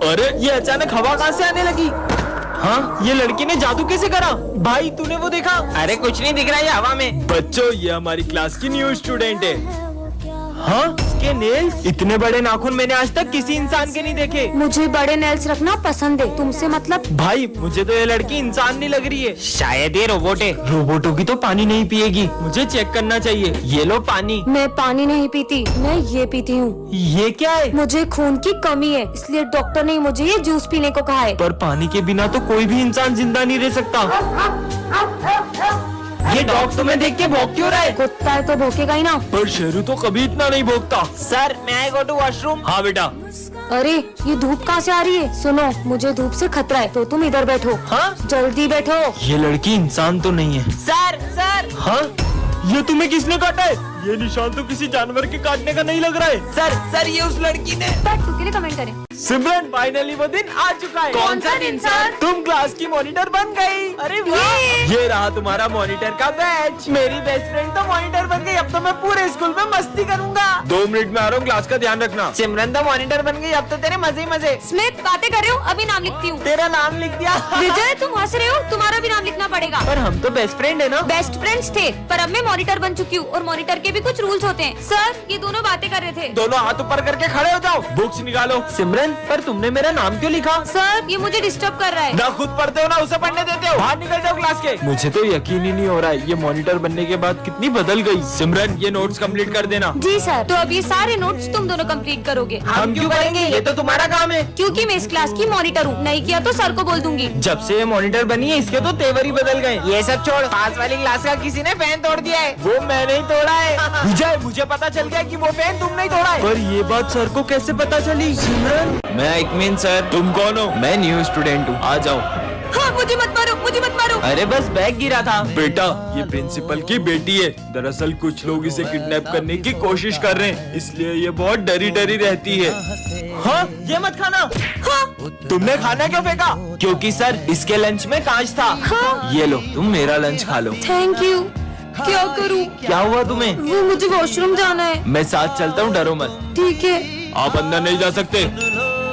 अरे ये अचानक हवा कहाँ से आने लगी? हाँ, ये लड़की ने जादू कैसे करा? भाई तूने वो देखा? अरे कुछ नहीं दिख रहा है हवा में। बच्चों ये हमारी क्लास की न्यू स्टूडेंट है। हाँ, इसके नेल्स इतने बड़े नाखून मैंने आज तक किसी इंसान के नहीं देखे। मुझे बड़े नेल्स रखना पसंद है, तुमसे मतलब? भाई मुझे तो ये लड़की इंसान नहीं लग रही है, शायद ये रोबोट है। रोबोटों की तो पानी नहीं पिएगी, मुझे चेक करना चाहिए। ये लो पानी। मैं पानी नहीं पीती, मैं ये पीती हूँ। ये क्या है? मुझे खून की कमी है, इसलिए डॉक्टर ने मुझे ये जूस पीने को कहा है। पर पानी के बिना तो कोई भी इंसान जिंदा नहीं रह सकता। ये डॉग तुम्हें देख के भौंक क्यों रहा है? कुत्ता है तो भौंकेगा ही ना। पर शेरू तो कभी इतना नहीं भौंकता। सर मैं आई गो टू वॉशरूम। हाँ बेटा। अरे ये धूप कहाँ से आ रही है? सुनो, मुझे धूप से खतरा है, तो तुम इधर बैठो। हाँ? जल्दी बैठो। ये लड़की इंसान तो नहीं है। सर हाँ? ये तुम्हें किसने काटा है? ये निशान तो किसी जानवर के काटने का नहीं लग रहा है। सर ये उस लड़की ने। टू के लिए कमेंट करें। सिमरन फाइनली वो दिन आ चुका है। कौन सा दिन सर? तुम क्लास की मॉनिटर बन गई। अरे वाह! ये रहा तुम्हारा मॉनिटर का बैच। मेरी बेस्ट फ्रेंड तो मॉनिटर बन गई, अब तो मैं पूरे स्कूल में मस्ती करूंगा। 2 मिनट में आ रहा हूँ, क्लास का ध्यान रखना। सिमरन तो मॉनिटर बन गई, अब तो तेरे मजे ही मजे। स्मिथ बातें कर रहे हो? अभी नाम लिखती हूँ। तेरा नाम लिख दिया। विजय तुम हंस रहे हो, तुम्हारा भी नाम लिखना पड़ेगा। पर हम तो बेस्ट फ्रेंड है ना। बेस्ट फ्रेंड्स थे, पर अब मैं मॉनिटर बन चुकी हूँ और मॉनिटर के भी कुछ रूल्स होते हैं। सर ये दोनों बातें कर रहे थे। दोनों हाथ ऊपर करके खड़े हो जाओ, बुक्स निकालो। सिमरन पर तुमने मेरा नाम क्यों लिखा? सर ये मुझे डिस्टर्ब कर रहा है। ना खुद पढ़ते हो ना उसे पढ़ने देते हो। बाहर निकल जाओ क्लास के। मुझे तो यकीन ही नहीं हो रहा है, ये मॉनिटर बनने के बाद कितनी बदल गई। सिमरन ये नोट्स कंप्लीट कर देना। जी सर। तो अब ये सारे नोट्स तुम दोनों कंप्लीट करोगे। हम क्यों करेंगे, ये तो तुम्हारा काम है। क्योंकि मैं इस क्लास की मॉनिटर हूँ, नहीं किया तो सर को बोल दूंगी। जब से ये मॉनिटर बनी है इसके तो तेवर ही बदल गए। ये सब छोड़, पास वाली क्लास का किसी ने फैन तोड़ दिया है। वो मैंने ही तोड़ा है। विजय मुझे पता चल गया कि वो फैन तुमने ही तोड़ा है। पर ये बात सर को कैसे पता चली? सिमरन मैं इकमीन सर। तुम कौन हो? मैं न्यू स्टूडेंट हूँ, आ जाओ। हाँ मुझे मत मारो, मुझे मत मारो। अरे बस बैग गिरा था। बेटा ये प्रिंसिपल की बेटी है, दरअसल कुछ लोग इसे किडनैप करने की कोशिश कर रहे हैं, इसलिए ये बहुत डरी डरी रहती है। हाँ ये मत खाना। हाँ? तुमने खाना क्यों फेंका? क्योंकि सर इसके लंच में कांच था। हाँ? ये लो तुम मेरा लंच खा लो। Thank you. क्या करूँ? क्या हुआ तुम्हें? वो मुझे वॉशरूम जाना है। मैं साथ चलता हूँ, डरो मत। ठीक है। आप अंदर नहीं जा सकते,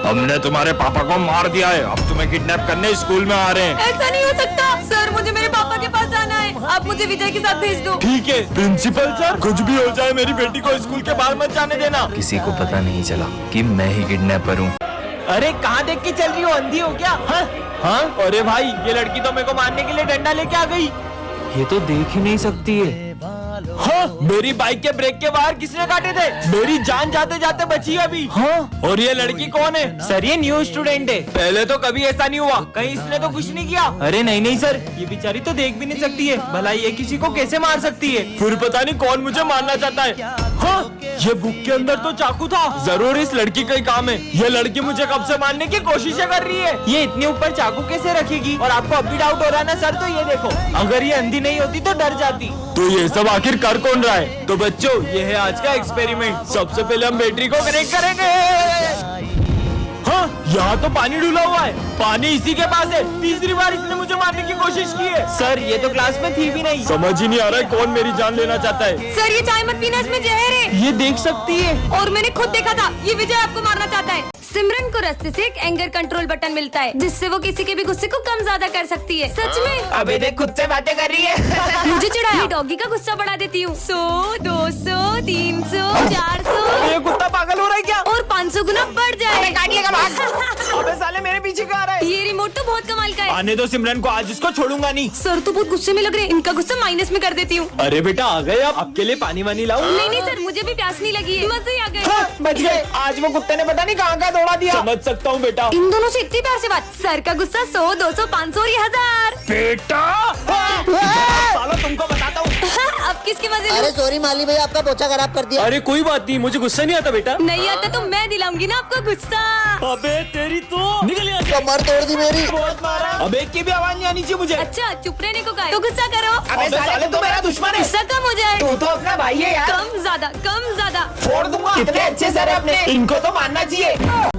हमने तुम्हारे पापा को मार दिया है, अब तुम्हें किडनैप करने स्कूल में आ रहे हैं। ऐसा नहीं हो सकता सर, मुझे मेरे पापा के पास जाना है, आप मुझे विजय के साथ भेज दो। ठीक है प्रिंसिपल सर, कुछ भी हो जाए मेरी बेटी को स्कूल के बाहर मत जाने देना। किसी को पता नहीं चला कि मैं ही किडनैपर हूँ। अरे कहाँ देख के चल रही हो, अंधी हो क्या? हाँ? अरे भाई ये लड़की तो मेरे को मारने के लिए डंडा लेके आ गई। ये तो देख ही नहीं सकती है। हाँ? मेरी बाइक के ब्रेक के बाहर किसने काटे थे? मेरी जान जाते जाते बची अभी। हाँ? और ये लड़की कौन है? सर ये न्यू स्टूडेंट है। पहले तो कभी ऐसा नहीं हुआ, कहीं इसने तो कुछ नहीं किया। अरे नहीं सर, ये बेचारी तो देख भी नहीं सकती है, भला ये किसी को कैसे मार सकती है? फिर पता नहीं कौन मुझे मारना चाहता है। हाँ? ये बुक के अंदर तो चाकू था, जरूर इस लड़की का ही काम है। ये लड़की मुझे कब से मारने की कोशिशें कर रही है। ये इतने ऊपर चाकू कैसे रखेगी? और आपको अब भी डाउट हो रहा है ना सर, तो ये देखो, अगर ये अंधी नहीं होती तो डर जाती। तो ये सब आखिर कर कौन रहा है? तो बच्चों ये है आज का एक्सपेरिमेंट। सबसे पहले हम बैटरी को कनेक्ट करेंगे। हाँ यहाँ तो पानी डूला हुआ है, पानी इसी के पास है। तीसरी बार इसने मुझे मारने की कोशिश की है। सर ये तो क्लास में थी भी नहीं। समझ ही नहीं आ रहा है कौन मेरी जान लेना चाहता है। सर ये चाय मत पीना, इसमें जहर है। ये देख सकती है। और मैंने खुद देखा था, ये विजय आपको मारना चाहता है। सिमरन को रास्ते से एक एंगर कंट्रोल बटन मिलता है, जिससे वो किसी के भी गुस्से को कम ज्यादा कर सकती है। सच में? अबे देख खुद से बातें कर रही है। मुझे चिढ़ाया, मैं डॉगी का गुस्सा बढ़ा देती हूँ। 100, 200, 300, 400 ये कुत्ता पागल हो रहा है क्या? और 500 गुना बढ़ जाए। काट लेगा भाग। अबे साले मेरे पीछे कहाँ रहा है? ये रिमोट तो बहुत कमाल का है। आने दो सिमरन को, आज इसको छोड़ूंगा नहीं। सर तो बहुत गुस्से में लग रहे हैं, इनका गुस्सा माइनस में कर देती हूँ। अरे बेटा आ गए, अब आपके लिए पानी वानी लाऊं? नहीं सर, मुझे भी प्यास नहीं लगी है, मजे ही आ गए। हाँ, बच गए। आज वो कुत्ते ने पता नहीं कहाँ का दौड़ा दिया। समझ सकता हूँ बेटा। इन दोनों से इतनी प्यार से बात। सर का गुस्सा 100, 200, 500 और 1000। बेटा सालो तुमको बताता हूँ। अब किसकी मजे लूं? अरे सॉरी माली भैया, आपका पोछा खराब कर दिया। अरे कोई बात नहीं, मुझे गुस्सा नहीं आता बेटा। नहीं आता तो मैं दिलाऊंगी ना आपको गुस्सा। अबे तेरी तो निकल यहाँ से। कमर तोड़ दी मेरी। बहुत मारा। अब एक की भी आवाज नहीं आनी चाहिए मुझे। अच्छा चुप रहने को कहा तो गुस्सा करो, अबे साले तू मेरा दुश्मन है। गुस्सा कम हो जाए। तू तो अपना भाई है यार। कम ज्यादा फोड़ दूंगा। कितने अच्छे सर है अपने, इनको तो मानना चाहिए।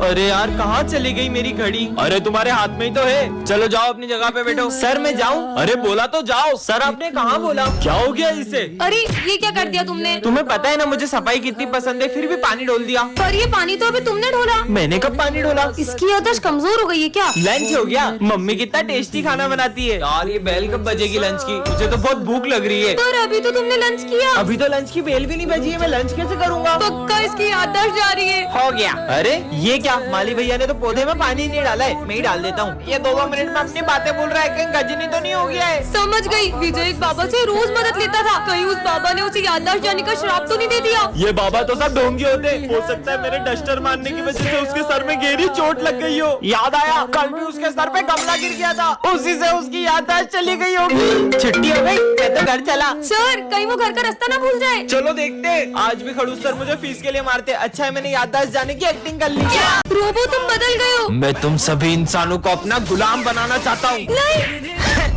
अरे यार कहाँ चली गई मेरी घड़ी? अरे तुम्हारे हाथ में ही तो है। चलो जाओ अपनी जगह पे बैठो। सर मैं जाऊँ? अरे बोला तो जाओ। सर आपने कहाँ बोला? क्या हो गया इसे? अरे ये क्या कर दिया तुमने? तुम्हें पता है ना मुझे सफाई कितनी पसंद है, फिर भी पानी डोल दिया। पर ये पानी तो अभी तुमने ढोला। मैंने कब पानी डोला? इसकी याददाश्त कमजोर हो गई है क्या? लंच हो गया। मम्मी कितना टेस्टी खाना बनाती है यार। ये बेल कब बजेगी लंच की? मुझे तो बहुत भूख लग रही है। पर अभी तो तुमने लंच किया। अभी तो लंच की बेल भी नहीं बजी है, मैं लंच कैसे करूँगा? पक्का इसकी याददाश्त जा रही है। हो गया। अरे ये क्या, माली भैया ने तो पौधे में पानी नहीं डाला है, मैं ही डाल देता हूँ। ये 2 मिनट में अपनी बातें बोल रहा है, कहीं गजनी तो नहीं हो गया है? समझ गई। विजय एक बाबा से रोज मदद लेता था, कहीं उस बाबा ने उसे याददाश्त जाने का श्राप तो नहीं दे दिया? ये बाबा तो सब ढोंगी होते। हो सकता है मेरे डस्टर मारने की वजह से उसके सर में गहरी चोट लग गई हो। याद आया, कल भी उसके सर पे गमला गिर गया था, उसी से उसकी याददाश्त चली गई होगी। छुट्टी हो गई, मैं तो घर चला। सर कहीं वो घर का रास्ता ना भूल जाए। चलो देखते हैं। आज भी खड़ूस सर मुझे फीस के लिए मारते। अच्छा है मैंने याददाश्त जाने की एक्टिंग कर ली। रोबो तुम बदल गए हो। मैं तुम सभी इंसानों को अपना गुलाम बनाना चाहता हूँ। नहीं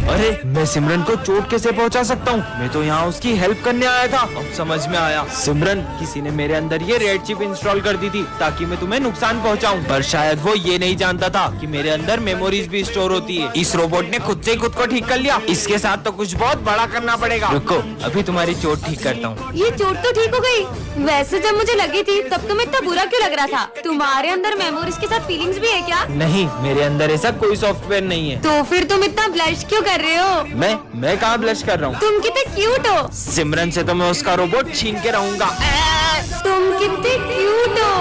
अरे मैं सिमरन को चोट कैसे पहुंचा सकता हूँ? मैं तो यहाँ उसकी हेल्प करने आया था। अब समझ में आया, सिमरन किसी ने मेरे अंदर ये रेड चिप इंस्टॉल कर दी थी ताकि मैं तुम्हें नुकसान पहुँचाऊँ। पर शायद वो ये नहीं जानता था कि मेरे अंदर मेमोरीज भी स्टोर होती है। इस रोबोट ने खुद से ही खुद को ठीक कर लिया। इसके साथ तो कुछ बहुत बड़ा करना पड़ेगा। रुको अभी तुम्हारी चोट ठीक करता हूँ। ये चोट तो ठीक हो गई। वैसे जब मुझे लगी थी तब तुम्हें इतना बुरा क्यों लग रहा था? तुम्हारे अंदर मेमोरीज के साथ फीलिंग्स भी है क्या? नहीं, मेरे अंदर ऐसा कोई सॉफ्टवेयर नहीं है। तो फिर तुम इतना ब्लश क्यों कर रहे हो? मैं कहाँ ब्लश कर रहा हूँ? तुम कितने क्यूट हो। सिमरन से तो मैं उसका रोबोट छीन के रहूंगा। तुम कितने क्यूट हो।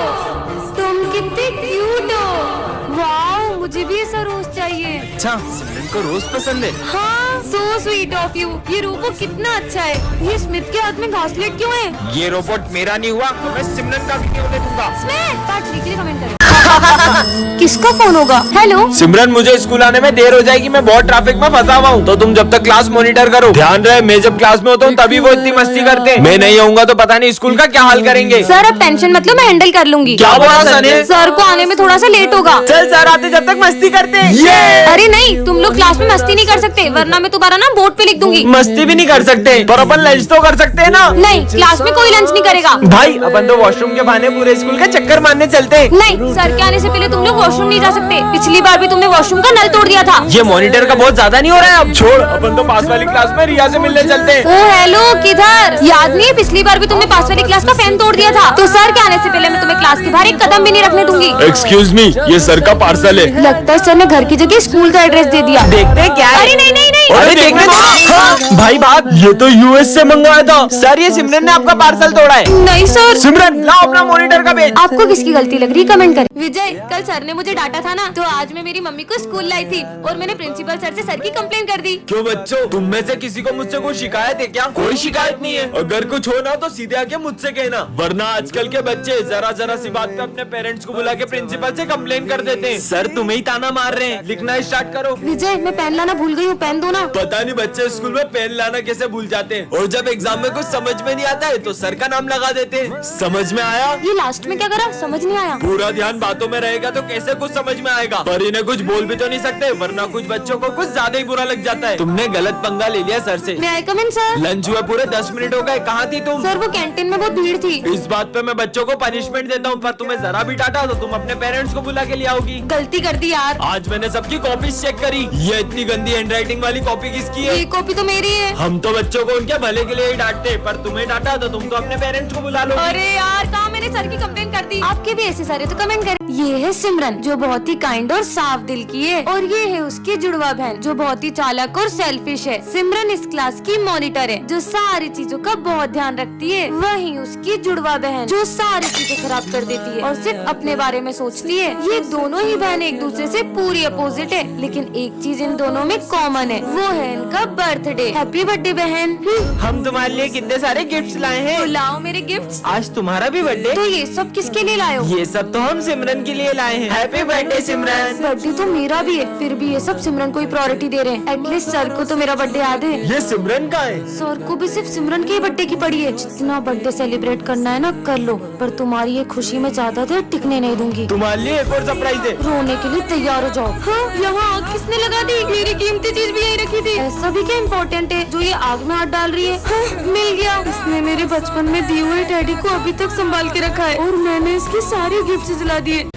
तुम कितने क्यूट हो। वाओ मुझे भी ऐसा रोज चाहिए। अच्छा सिमरन को रोज पसंद है। हाँ सो स्वीट ऑफ यू। ये रोबो कितना अच्छा है। ये स्मिथ के हाथ में घासलेट क्यों है? ये रोबोट मेरा नहीं हुआ तो मैं सिमरन का भी नहीं होने दूंगा। स्मिथ पार्ट 3 के लिए कमेंट करो। किसका फोन होगा? हेलो सिमरन मुझे स्कूल आने में देर हो जाएगी, मैं बहुत ट्रैफिक में फंसा हुआ हूँ, तो तुम जब तक क्लास मॉनिटर करो। ध्यान रहे मैं जब क्लास में होता हूँ तभी वो इतनी मस्ती करते हैं। मैं नहीं आऊंगा तो पता नहीं स्कूल का क्या हाल करेंगे। सर अब टेंशन मतलब मैं हैंडल कर लूंगी। क्या बोला सर ने? सर को आने में थोड़ा सा लेट होगा। चल सर आते जब तक मस्ती करते हैं। अरे नहीं तुम लोग क्लास में मस्ती नहीं कर सकते, वरना मैं तुम्हारा ना बोर्ड पे लिख दूंगी। मस्ती भी नहीं कर सकते पर अपन लंच तो कर सकते हैं ना। नहीं क्लास में कोई लंच नहीं करेगा। भाई अपन तो वॉशरूम के बहाने पूरे स्कूल के चक्कर मारने चलते हैं। नहीं सर के आने से पहले तुम लोग वॉशरूम नहीं जा सकते। पिछली बार भी तुमने वॉशरूम का नल तोड़ दिया था। ये मॉनिटर का बहुत ज्यादा नहीं हो रहा है? अब छोड़, अपन तो पास वाली क्लास में रिया से मिलने चलते हैं। ओ हेलो किधर? याद नहीं है पिछली बार भी तुमने पास वाली क्लास का फैन तोड़ दिया था? तो सर के आने से पहले मैं तुम्हें क्लास के बाहर एक कदम भी नहीं रखने दूंगी। एक्सक्यूज मी, ये सर का पार्सल है। लगता है सर ने घर की जगह स्कूल का एड्रेस दे दिया। देखते हैं क्या है। अरे नहीं नहीं नहीं अरे देखने दो। हाँ, भाई भाग, ये तो यूएस से मंगवाया था। सर ये सिमरन ने आपका पार्सल तोड़ा है। नहीं सर। सिमरन लाओ अपना मॉनिटर का पेज। आपको किसकी गलती लग रही है कमेंट करें। विजय कल सर ने मुझे डांटा था ना, तो आज मैं मेरी मम्मी को स्कूल लाई थी और मैंने प्रिंसिपल सर से सर की कंप्लेन कर दी। क्यों बच्चों, तुम में से किसी को मुझसे कोई शिकायत है क्या? कोई शिकायत नहीं है। अगर कुछ हो ना तो सीधे आके मुझसे कहना, वरना आजकल के बच्चे जरा जरा सी बात पे अपने पेरेंट्स को बुला के प्रिंसिपल से कंप्लेन कर देते हैं। सर तुम्हें ही ताना मार रहे हैं, लिखना स्टार्ट करो। विजय मैं पेन लाना भूल गई हूँ, पेन दो ना। पता नहीं बच्चे स्कूल में पेन लाना कैसे भूल जाते हैं, और जब एग्जाम में कुछ समझ में नहीं आता है तो सर का नाम लगा देते हैं। समझ में आया? ये लास्ट में क्या करा समझ नहीं आया। पूरा ध्यान बातों में रहेगा तो कैसे कुछ समझ में आएगा? पर इन्हें कुछ बोल भी तो नहीं सकते, वरना कुछ बच्चों को कुछ ज्यादा ही बुरा लग जाता है। तुमने गलत पंगा ले लिया सर से। मैं आई कम इन सर। लंच हुए पूरे 10 मिनट हो गए, कहाँ थी तुम? सर वो कैंटीन में बहुत भीड़ थी। इस बात पे मैं बच्चों को पनिशमेंट देता हूँ, पर तुम्हें जरा भी डांटा तो तुम अपने पेरेंट्स को बुला के ले आओगी। गलती कर दी यार। आज मैंने सबकी कॉपी चेक करी, ये इतनी गंदी हैंडराइटिंग वाली कॉपी किसकी है? ये कॉपी तो मेरी है। हम तो बच्चों को उनके भले के लिए ही डांटते, पर तुम्हें डांटा तो तुम तो अपने पेरेंट्स को बुला लो। अरे यार कहाँ मैंने सर की कंप्लेन कर दी। आपके भी ऐसे सारे तो कमेंट करें। ये है सिमरन जो बहुत ही काइंड और साफ दिल की है, और ये है उसकी जुड़वा बहन जो बहुत ही चालाक और सेल्फिश है। सिमरन इस क्लास की मॉनिटर है जो सारी चीजों का बहुत ध्यान रखती है। वहीं उसकी जुड़वा बहन जो सारी चीजें खराब कर देती है और सिर्फ अपने बारे में सोचती है। ये दोनों ही बहन एक दूसरे से पूरी अपोजिट है, लेकिन एक चीज इन दोनों में कॉमन है, वो है इनका बर्थडे। हैप्पी बर्थडे बहन। हम तुम्हारे लिए कितने सारे गिफ्ट्स लाए तो हैं। लाओ मेरे गिफ्ट्स। आज तुम्हारा भी बर्थडे। तो ये सब किसके लिए लाए हो? ये सब तो हम सिमरन के लिए लाए हैं। हैप्पी बर्थडे सिमरन। बर्थडे तो मेरा भी है, फिर भी ये सब सिमरन को ही प्रायोरिटी दे रहे हैं। एटलीस्ट सर को तो मेरा बर्थडे याद है। ये सिमरन का है। सर को भी सिर्फ सिमरन के ही बर्थडे की पड़ी है। जितना बर्थडे सेलिब्रेट करना है ना कर लो, पर तुम्हारी ये खुशी में ज्यादा देर टिकने नहीं दूंगी। तुम्हारे लिए एक और सरप्राइज है। रोने के लिए तैयार हो जाओ। हाँ, यहाँ आग किसने लगा दी? मेरी कीमती चीज भी यही रखी थी। ऐसा भी क्या इम्पोर्टेंट है जो ये आग में हाथ डाल रही है? हाँ, मिल गया। इसने मेरे बचपन में दिए हुए डैडी को अभी तक संभाल के रखा है और मैंने इसके सारे गिफ्ट जला दिए।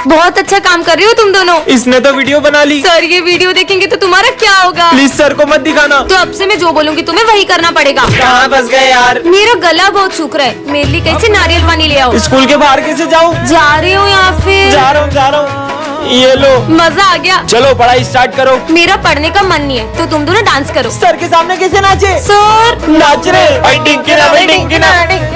बहुत अच्छा काम कर रही हो तुम दोनों। इसने तो वीडियो बना ली। सर ये वीडियो देखेंगे तो तुम्हारा क्या होगा? प्लीज सर को मत दिखाना। तो अब से मैं जो बोलूंगी तुम्हें वही करना पड़ेगा। कहाँ फंस गए यार। मेरा गला बहुत सूख रहा है, मेरे लिए कैसे नारियल पानी ले आओ। स्कूल के बाहर कैसे जाऊँ? जा रही हूँ या फिर जा रहा हूँ। ये लो। मजा आ गया। चलो पढ़ाई स्टार्ट करो। मेरा पढ़ने का मन नहीं है तो तुम दोनों डांस करो। सर के सामने कैसे नाचे? सर नाच रहे।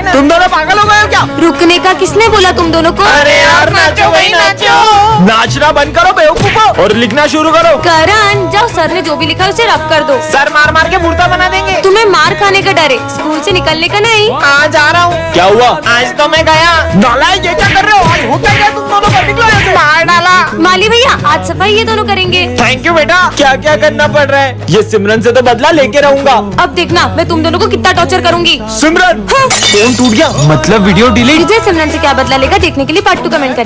तुम दोनों पागल हो गए हो क्या? रुकने का किसने बोला तुम दोनों को? अरे यार नाचो भाई नाचो। नाचना बंद करो बेवकूफो और लिखना शुरू करो। करण जाओ, सर ने जो भी लिखा है उसे रफ कर दो। सर मार मार के मुर्दा बना देंगे। तुम्हें मार खाने का डर है, स्कूल से निकलने का नहीं। आज जा रहा हूँ। क्या हुआ? आज तो मैं गया। नालायक ये क्या कर रहे हो? आज होता क्या तुम दोनों को? निकलो यहाँ से। मार डाला। माली भैया आज सफाई ये दोनों करेंगे। थैंक यू बेटा। क्या क्या करना पड़ रहा है? ये सिमरन से तो बदला लेके रहूंगा। अब देखना मैं तुम दोनों को कितना टॉर्चर करूंगी। सिमरन फोन टूट गया मतलब वीडियो डिलीट। विजय सिमरन से क्या बदला लेगा देखने के लिए पार्ट 2 कमेंट करें।